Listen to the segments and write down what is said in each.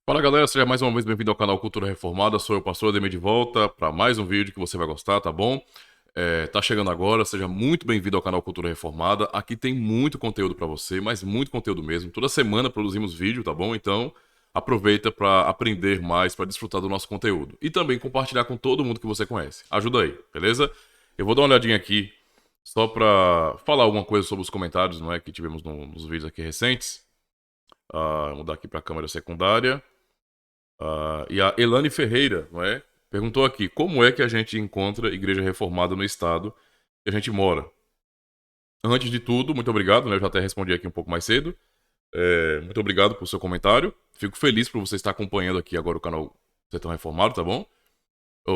Fala galera, seja mais uma vez bem-vindo ao canal Cultura Reformada. Sou eu, pastor Ademir, de volta para mais um vídeo que você vai gostar, tá bom? Tá chegando agora, seja muito bem-vindo ao canal Cultura Reformada. Aqui tem muito conteúdo para você, mas muito conteúdo mesmo. Toda semana produzimos vídeo, tá bom? Então aproveita para aprender mais, para desfrutar do nosso conteúdo e também compartilhar com todo mundo que você conhece. Ajuda aí, beleza? Eu vou dar uma olhadinha aqui só para falar alguma coisa sobre os comentários, não é, que tivemos nos vídeos aqui recentes. Vou mudar aqui para a câmera secundária. E a Elane Ferreira, não é? Perguntou aqui, como é que a gente encontra igreja reformada no estado que a gente mora? Antes de tudo, muito obrigado, né? Eu já até respondi aqui um pouco mais cedo. Muito obrigado por seu comentário. Fico feliz por você estar acompanhando aqui agora o canal Sertão Reformado, tá bom?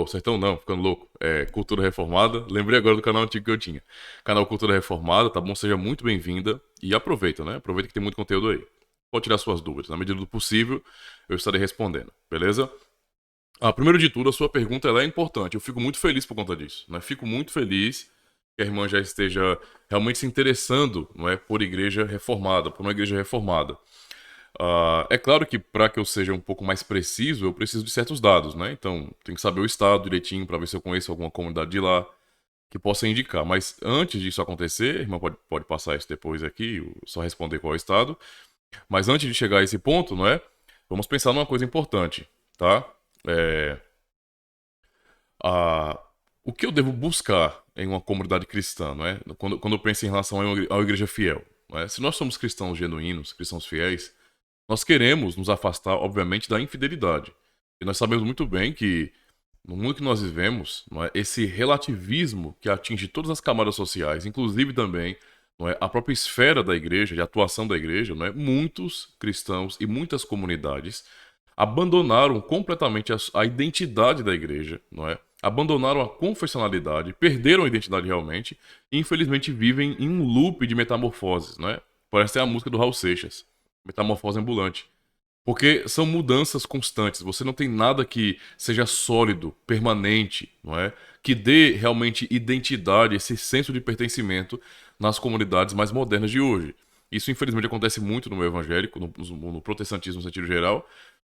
Sertão não, ficando louco. Cultura Reformada. Lembrei agora do canal antigo que eu tinha. Canal Cultura Reformada, tá bom? Seja muito bem-vinda e aproveita, né? Aproveita que tem muito conteúdo aí. Pode tirar suas dúvidas. Na medida do possível, eu estarei respondendo, beleza? Primeiro de tudo, a sua pergunta ela é importante. Eu fico muito feliz por conta disso. Né? Fico muito feliz que a irmã já esteja realmente se interessando, não é, por igreja reformada, por uma igreja reformada. É claro que para que eu seja um pouco mais preciso, eu preciso de certos dados, né? Então, tenho que saber o estado direitinho para ver se eu conheço alguma comunidade de lá que possa indicar. Mas antes disso acontecer, a irmã pode passar isso depois aqui, só responder qual é o estado. Mas antes de chegar a esse ponto, não é? Vamos pensar numa coisa importante, tá? É, a, o que eu devo buscar em uma comunidade cristã, não é? Quando eu penso em relação a uma igreja fiel, não é? Se nós somos cristãos genuínos, cristãos fiéis, nós queremos nos afastar, obviamente, da infidelidade. E nós sabemos muito bem que no mundo que nós vivemos, não é? Esse relativismo que atinge todas as camadas sociais, inclusive também, não é? A própria esfera da igreja, de atuação da igreja, não é? Muitos cristãos e muitas comunidades abandonaram completamente a identidade da igreja, não é? Abandonaram a confessionalidade, perderam a identidade realmente e infelizmente vivem em um loop de metamorfoses, não é? Parece a música do Raul Seixas, Metamorfose Ambulante. Porque são mudanças constantes, você não tem nada que seja sólido, permanente, não é? Que dê realmente identidade, esse senso de pertencimento nas comunidades mais modernas de hoje. Isso infelizmente acontece muito no meio evangélico, no protestantismo no sentido geral,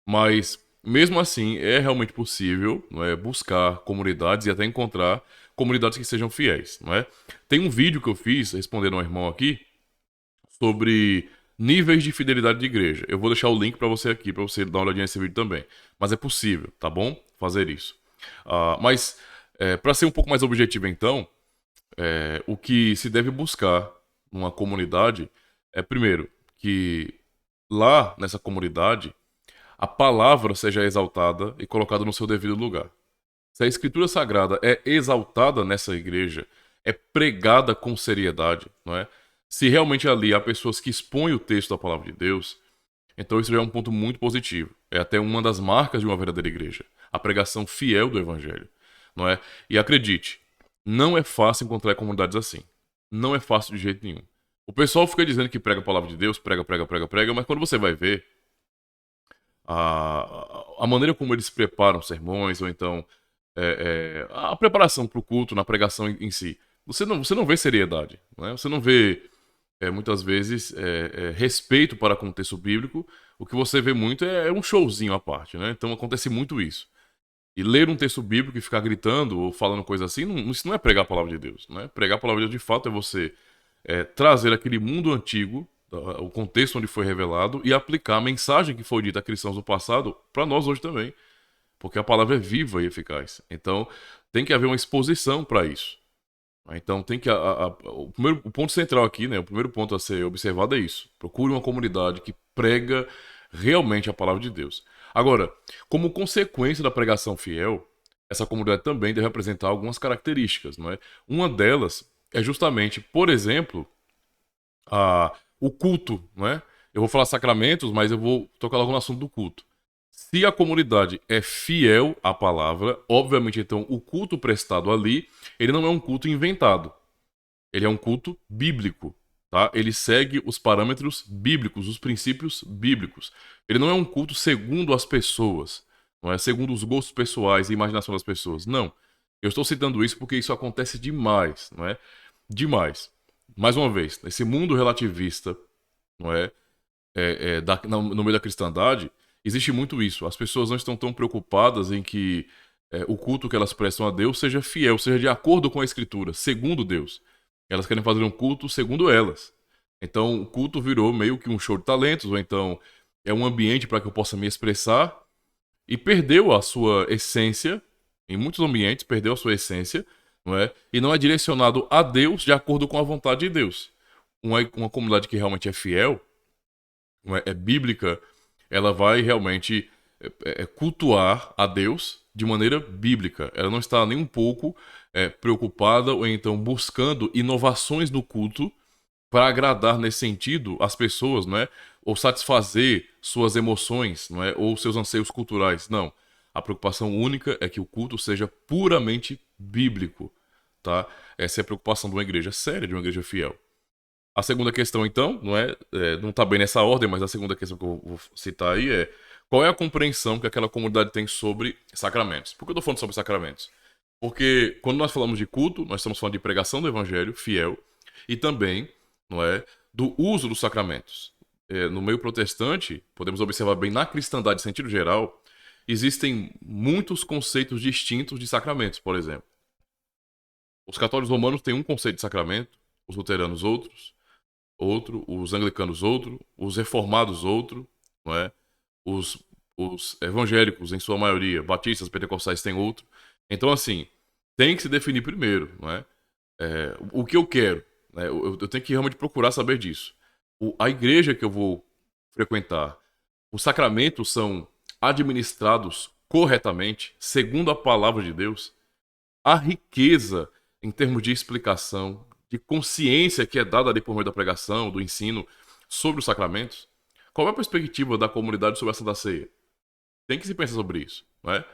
mas, mesmo assim, é realmente possível, não é, buscar comunidades e até encontrar comunidades que sejam fiéis, não é? Tem um vídeo que eu fiz, respondendo ao irmão aqui, sobre níveis de fidelidade de igreja. Eu vou deixar o link para você aqui, para você dar uma olhadinha nesse vídeo também. Mas é possível, tá bom? Fazer isso. Mas, para ser um pouco mais objetivo então, o que se deve buscar numa comunidade é, primeiro, que lá nessa comunidade a palavra seja exaltada e colocada no seu devido lugar. Se a escritura sagrada é exaltada nessa igreja, é pregada com seriedade, não é? Se realmente ali há pessoas que expõem o texto da palavra de Deus, então isso já é um ponto muito positivo. É até uma das marcas de uma verdadeira igreja, a pregação fiel do evangelho, não é? E acredite, não é fácil encontrar comunidades assim. Não é fácil de jeito nenhum. O pessoal fica dizendo que prega a palavra de Deus, prega, prega, prega, prega, mas quando você vai ver, a maneira como eles preparam sermões, ou então a preparação para o culto, na pregação em si, você não vê seriedade, né? Você não vê, muitas vezes, respeito para com o texto bíblico. O que você vê muito é um showzinho à parte, né? Então acontece muito isso. E ler um texto bíblico e ficar gritando ou falando coisa assim, isso não é pregar a palavra de Deus, né? Pregar a palavra de Deus de fato é você trazer aquele mundo antigo, o contexto onde foi revelado, e aplicar a mensagem que foi dita a cristãos do passado para nós hoje também. Porque a palavra é viva e eficaz. Então, tem que haver uma exposição para isso. Então, tem que. O ponto central aqui, né? O primeiro ponto a ser observado é isso. Procure uma comunidade que prega realmente a palavra de Deus. Agora, como consequência da pregação fiel, essa comunidade também deve apresentar algumas características, não é? Uma delas é justamente, por exemplo, o culto, não é? Eu vou falar sacramentos, mas eu vou tocar logo no assunto do culto. Se a comunidade é fiel à palavra, obviamente, então, o culto prestado ali, ele não é um culto inventado. Ele é um culto bíblico, tá? Ele segue os parâmetros bíblicos, os princípios bíblicos. Ele não é um culto segundo as pessoas, não é segundo os gostos pessoais e imaginação das pessoas. Não. Eu estou citando isso porque isso acontece demais, não é? Demais. Mais uma vez, nesse mundo relativista, não é? No meio da cristandade, existe muito isso. As pessoas não estão tão preocupadas em que o culto que elas prestam a Deus seja fiel, seja de acordo com a Escritura, segundo Deus. Elas querem fazer um culto segundo elas. Então, o culto virou meio que um show de talentos, ou então é um ambiente para que eu possa me expressar, e perdeu a sua essência, em muitos ambientes perdeu a sua essência, não é? E não é direcionado a Deus de acordo com a vontade de Deus. Uma comunidade que realmente é fiel, não é bíblica, ela vai realmente cultuar a Deus de maneira bíblica. Ela não está nem um pouco preocupada ou então buscando inovações no culto para agradar nesse sentido as pessoas, não é? Ou satisfazer suas emoções, não é? Ou seus anseios culturais. Não. A preocupação única é que o culto seja puramente bíblico, tá? Essa é a preocupação de uma igreja séria, de uma igreja fiel. A segunda questão, então, não está bem nessa ordem, mas a segunda questão que eu vou citar aí é qual é a compreensão que aquela comunidade tem sobre sacramentos? Por que eu estou falando sobre sacramentos? Porque quando nós falamos de culto, nós estamos falando de pregação do evangelho fiel e também, não é, do uso dos sacramentos. No meio protestante, podemos observar bem na cristandade em sentido geral, existem muitos conceitos distintos de sacramentos, por exemplo. Os católicos romanos têm um conceito de sacramento, os luteranos outro, os anglicanos outro, os reformados outro, não é? Os evangélicos, em sua maioria, batistas, pentecostais, têm outro. Então, assim, tem que se definir primeiro, não é? O que eu quero, né? Eu tenho que realmente procurar saber disso. A igreja que eu vou frequentar, os sacramentos são administrados corretamente, segundo a palavra de Deus. A riqueza em termos de explicação, de consciência que é dada ali por meio da pregação, do ensino sobre os sacramentos. Qual é a perspectiva da comunidade sobre a Santa Ceia? Tem que se pensar sobre isso, não é?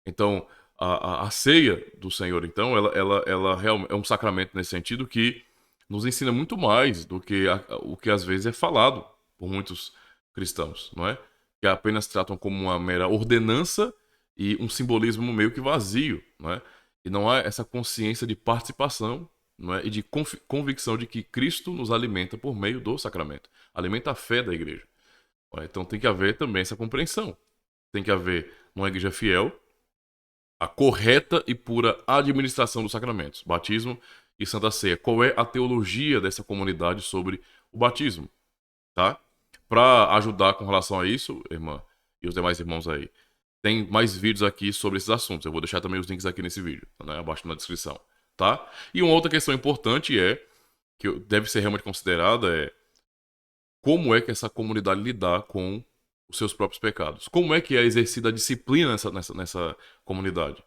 Então, a ceia do Senhor, então, ela realmente é um sacramento nesse sentido que nos ensina muito mais do que o que às vezes é falado por muitos cristãos, não é? Que apenas tratam como uma mera ordenança e um simbolismo meio que vazio, não é? E não há essa consciência de participação, não é? E de convicção de que Cristo nos alimenta por meio do sacramento. Alimenta a fé da igreja. Então tem que haver também essa compreensão. Tem que haver, numa igreja fiel, a correta e pura administração dos sacramentos. Batismo e Santa Ceia. Qual é a teologia dessa comunidade sobre o batismo? Tá? Para ajudar com relação a isso, irmã, e os demais irmãos aí, tem mais vídeos aqui sobre esses assuntos. Eu vou deixar também os links aqui nesse vídeo, né, abaixo na descrição, tá? E uma outra questão importante que deve ser realmente considerada como é que essa comunidade lidar com os seus próprios pecados. Como é que é exercida a disciplina nessa comunidade?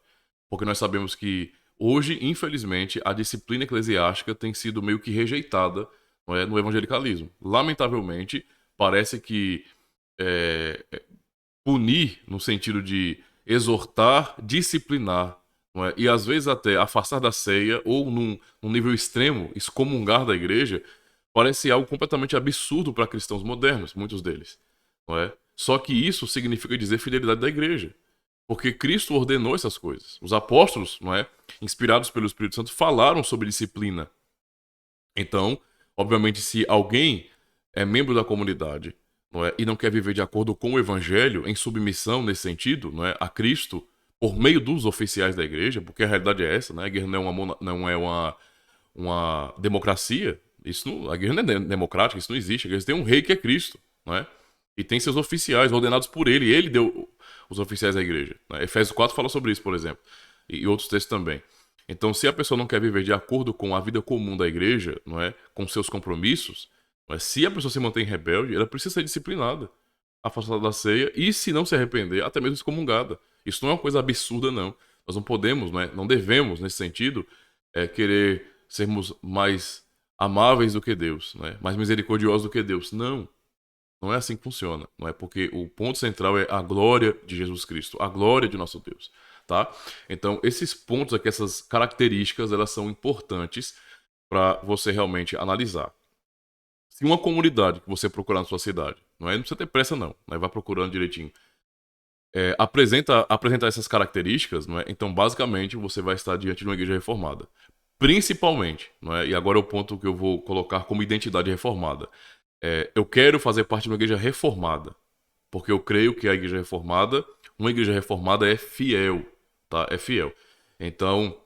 Porque nós sabemos que hoje, infelizmente, a disciplina eclesiástica tem sido meio que rejeitada, não é, no evangelicalismo. Lamentavelmente, parece que punir no sentido de exortar, disciplinar, não é? E às vezes até afastar da ceia ou num nível extremo, excomungar da igreja, parece algo completamente absurdo para cristãos modernos, muitos deles, não é? Só que isso significa dizer fidelidade da igreja, porque Cristo ordenou essas coisas. Os apóstolos, não é, inspirados pelo Espírito Santo, falaram sobre disciplina. Então, obviamente, se alguém é membro da comunidade, não é, e não quer viver de acordo com o evangelho, em submissão nesse sentido, não é, a Cristo, por meio dos oficiais da igreja, porque a realidade é essa, né? A igreja não é uma democracia. A igreja não é democrática, isso não existe. A igreja tem um rei que é Cristo, não é? E tem seus oficiais ordenados por ele. Ele deu os oficiais à igreja, né? Efésios 4 fala sobre isso, por exemplo. E outros textos também. Então, se a pessoa não quer viver de acordo com a vida comum da igreja, não é, com seus compromissos, não é, se a pessoa se mantém rebelde, ela precisa ser disciplinada, afastada da ceia e, se não se arrepender, até mesmo excomungada. Isso não é uma coisa absurda, não. Nós não podemos, não devemos, nesse sentido, querer sermos mais amáveis do que Deus, mais misericordiosos do que Deus. Não. Não é assim que funciona. Não é porque o ponto central é a glória de Jesus Cristo, a glória de nosso Deus. Tá? Então, esses pontos aqui, essas características, elas são importantes para você realmente analisar. Se uma comunidade que você procurar na sua cidade, não precisa ter pressa não, vai procurando direitinho, apresentar essas características, então basicamente você vai estar diante de uma igreja reformada. Principalmente, e agora é o ponto que eu vou colocar como identidade reformada. Eu quero fazer parte de uma igreja reformada. porque eu creio que uma igreja reformada é fiel, tá? É fiel. Então,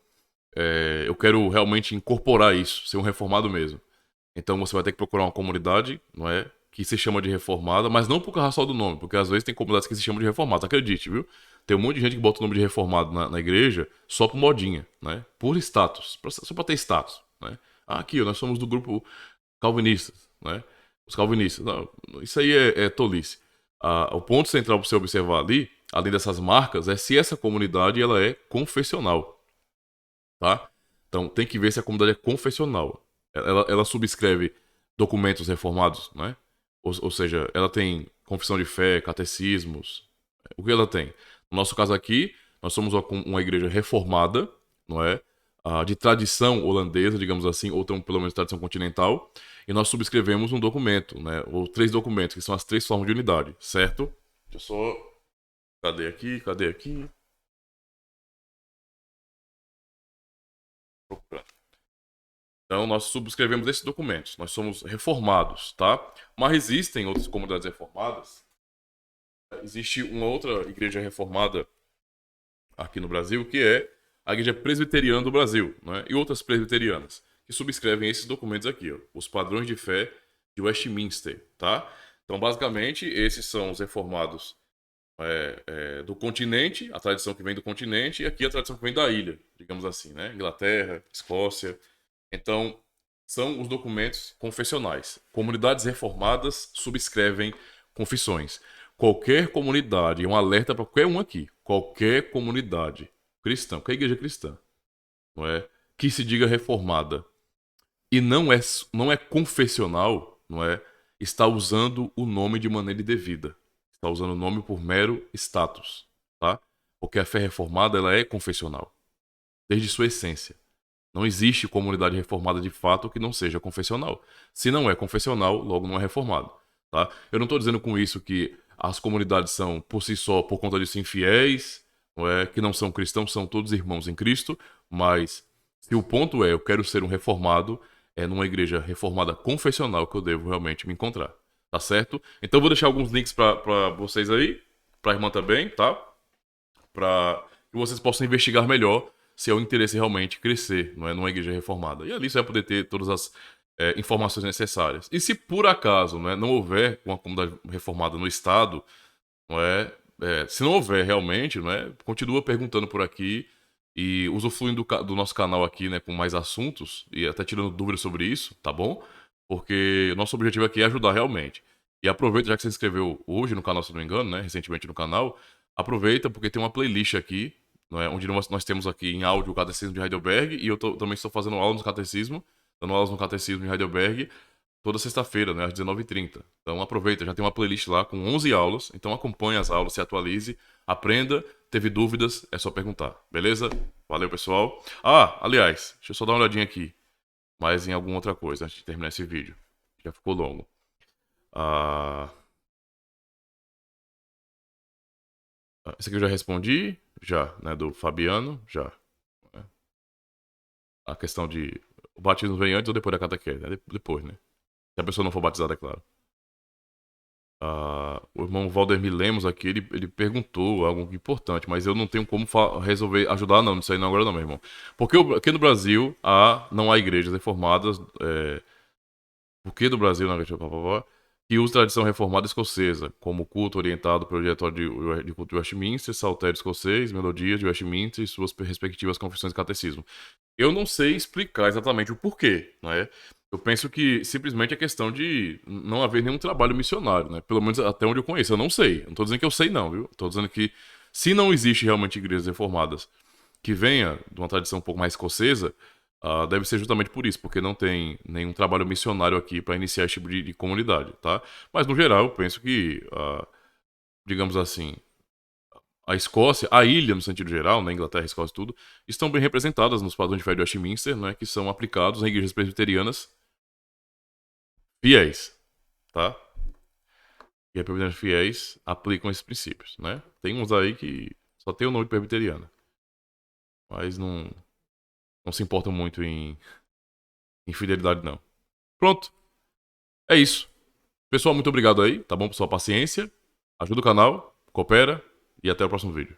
eu quero realmente incorporar isso, ser um reformado mesmo. Então você vai ter que procurar uma comunidade, não é? Que se chama de reformada, mas não por causa só do nome, porque às vezes tem comunidades que se chamam de reformados, acredite, viu? Tem um monte de gente que bota o nome de reformado na igreja só por modinha, né? Por status, só pra ter status, né? Ah, aqui, nós somos do grupo calvinistas, né? Os calvinistas. Não, isso aí é tolice. O ponto central para você observar ali, além dessas marcas, é se essa comunidade ela é confessional, tá? Então tem que ver se a comunidade é confessional. Ela subscreve documentos reformados, né? Ou seja, ela tem confissão de fé, catecismos. O que ela tem? No nosso caso aqui, nós somos uma igreja reformada, não é? De tradição holandesa, digamos assim, ou então, pelo menos tradição continental, e nós subscrevemos um documento, né? Ou 3 documentos, que são as 3 formas de unidade, certo? Deixa eu só. Cadê aqui? Cadê aqui? Procurando. Então, nós subscrevemos esses documentos. Nós somos reformados, tá? Mas existem outras comunidades reformadas. Existe uma outra igreja reformada aqui no Brasil, que é a Igreja Presbiteriana do Brasil, né? E outras presbiterianas, que subscrevem esses documentos aqui, ó, os padrões de fé de Westminster, tá? Então, basicamente, esses são os reformados do continente, a tradição que vem do continente, e aqui a tradição que vem da ilha, digamos assim, né? Inglaterra, Escócia. Então, são os documentos confessionais. Comunidades reformadas subscrevem confissões. Qualquer comunidade, é um alerta para qualquer um aqui, qualquer comunidade cristã, qualquer igreja cristã, não é? Que se diga reformada e não é confessional, não é? Está usando o nome de maneira indevida. Está usando o nome por mero status, tá? Porque a fé reformada ela é confessional, desde sua essência. Não existe comunidade reformada de fato que não seja confessional. Se não é confessional, logo não é reformado, tá? Eu não estou dizendo com isso que as comunidades são por si só, por conta disso, infiéis, não é? Que não são cristãos, são todos irmãos em Cristo, mas se o ponto é eu quero ser um reformado, é numa igreja reformada confessional que eu devo realmente me encontrar, tá certo? Então eu vou deixar alguns links para vocês aí, para a irmã também, tá? Para que vocês possam investigar melhor se é o interesse realmente crescer, não é, numa igreja reformada. E ali você vai poder ter todas as informações necessárias. E se por acaso, não houver uma comunidade reformada no estado, não é, se não houver realmente, continua perguntando por aqui e usufruindo do nosso canal aqui, né, com mais assuntos e até tirando dúvidas sobre isso, tá bom? Porque o nosso objetivo aqui é ajudar realmente. E aproveita, já que você se inscreveu hoje no canal, se não me engano, né, recentemente no canal, aproveita porque tem uma playlist aqui, não é, onde nós temos aqui em áudio o Catecismo de Heidelberg e eu também estou fazendo aula no Catecismo, dando aulas no Catecismo de Heidelberg toda sexta-feira, né, às 19h30. Então aproveita, já tem uma playlist lá com 11 aulas, então acompanhe as aulas, se atualize, aprenda, teve dúvidas, é só perguntar, beleza? Valeu, pessoal. Aliás, deixa eu só dar uma olhadinha aqui, mais em alguma outra coisa antes de terminar esse vídeo. Já ficou longo. Esse aqui eu já respondi, já, né, do Fabiano, já. Né? A questão de o batismo vem antes ou depois da catequese, né? Depois, né? Se a pessoa não for batizada, é claro. O irmão Valdemir Lemos aqui, ele perguntou algo importante, mas eu não tenho como resolver, ajudar não, isso aí não agora não, meu irmão. Porque aqui no Brasil não há igrejas reformadas, porque do Brasil, na que usa tradição reformada escocesa, como culto orientado pelo Diretório de Culto de Westminster, saltério escocês, melodias de Westminster e suas respectivas confissões de catecismo. Eu não sei explicar exatamente o porquê, né? Eu penso que simplesmente é questão de não haver nenhum trabalho missionário, né? Pelo menos até onde eu conheço. Eu não sei. Eu não tô dizendo que eu sei, não, viu? Tô dizendo que se não existe realmente igrejas reformadas que venha de uma tradição um pouco mais escocesa, deve ser justamente por isso, porque não tem nenhum trabalho missionário aqui para iniciar esse tipo de comunidade, tá? Mas no geral, eu penso que, digamos assim, a Escócia, a ilha no sentido geral, né, Inglaterra, Escócia e tudo, estão bem representadas nos padrões de fé de Westminster, né, que são aplicados em igrejas presbiterianas fiéis, tá? E as presbiterianas fiéis aplicam esses princípios, né? Tem uns aí que só tem o nome de presbiteriana, mas não se importam muito em fidelidade, não. Pronto, é isso. Pessoal, muito obrigado aí, tá bom, por sua paciência. Ajuda o canal, coopera e até o próximo vídeo.